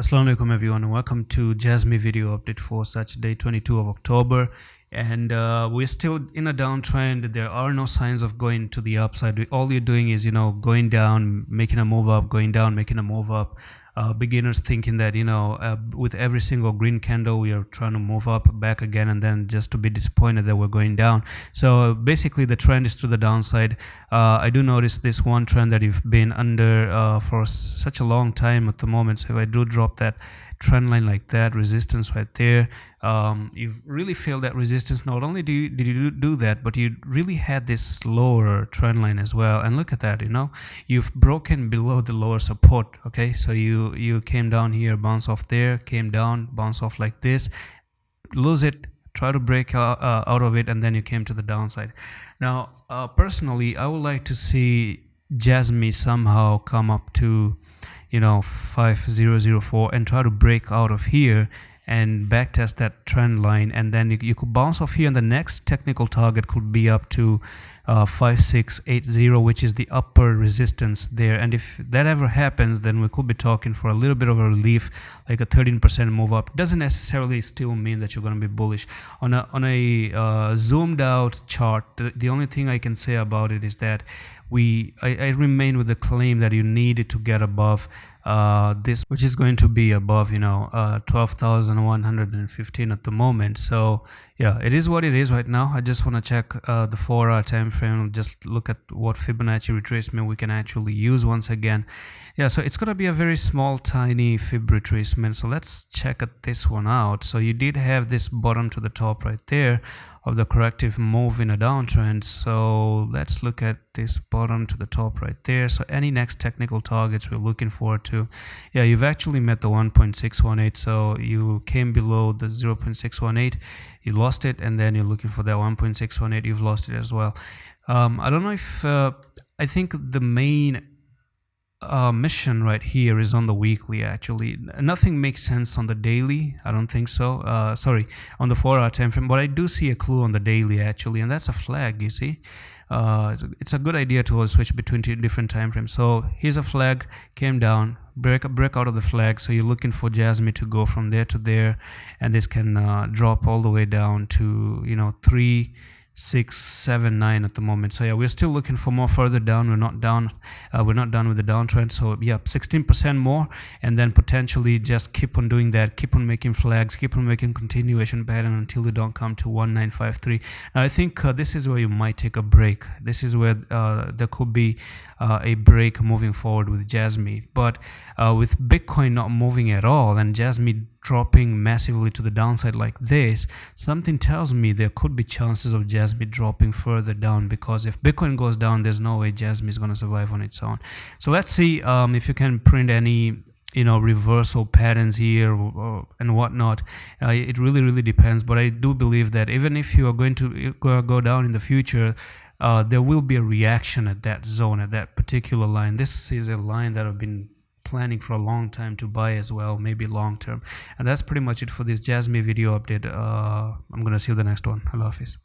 Assalamu alaikum everyone, and welcome to JASMY video update for Saturday 22 of October. And we're still in a downtrend. There are no signs of going to the upside. All you're doing is going down, making a move up, going down, making a move up. Beginners thinking that with every single green candle we are trying to move up back again, and then just to be disappointed that we're going down. So basically the trend is to the downside. I do notice this one trend that you've been under for such a long time at the moment. So if I do drop that trend line like that, resistance right there, you've really failed that resistance. Not only did you do that, but you really had this lower trend line as well. And look at that, you've broken below the lower support. Okay, so you came down here, bounce off there, came down, bounce off like this, lose it, try to break out of it, and then you came to the downside. Now personally, I would like to see JASMY somehow come up to 5004 and try to break out of here and backtest that trend line, and then you could bounce off here, and the next technical target could be up to 5680, which is the upper resistance there. And if that ever happens, then we could be talking for a little bit of a relief, like a 13% move up. Doesn't necessarily still mean that you're going to be bullish. On a zoomed out chart, the only thing I can say about it is that I remain with the claim that you needed to get above this, which is going to be above 12,115 at the moment. So yeah, it is what it is right now. I just want to check the 4-hour time frame, just look at what Fibonacci retracement we can actually use once again. Yeah, so it's going to be a very small tiny Fib retracement. So let's check at this one out. So you did have this bottom to the top right there of the corrective move in a downtrend. So let's look at this bottom to the top right there. So any next technical targets we're looking forward to. Yeah, you've actually met the 1.618. So you came below the 0.618, you lost it, and then you're looking for that 1.618, you've lost it as well. I don't know if I think the main mission right here is on the weekly. Actually, nothing makes sense on the daily. I don't think so. Sorry, on the 4-hour time frame, but I do see a clue on the daily actually, and that's a flag. You see, it's a good idea to switch between two different time frames. So here's a flag, came down, break out of the flag. So you're looking for JASMY to go from there to there, and this can drop all the way down to 3,679 at the moment. So yeah, we're still looking for more further down. We're not done with the downtrend. So yeah, 16% more, and then potentially just keep on doing that, keep on making flags, keep on making continuation pattern until you don't come to 1953. Now I think this is where you might take a break. This is where there could be a break moving forward with JASMY. But with Bitcoin not moving at all and JASMY dropping massively to the downside like this, something tells me there could be chances of JASMY dropping further down, because if Bitcoin goes down, there's no way JASMY is going to survive on its own. So let's see if you can print any reversal patterns here and whatnot. It really depends, but I do believe that even if you are going to go down in the future, there will be a reaction at that zone, at that particular line. This is a line that I've been planning for a long time to buy as well, maybe long term. And that's pretty much it for this JASMY video update. I'm gonna see you the next one. Allah Hafiz.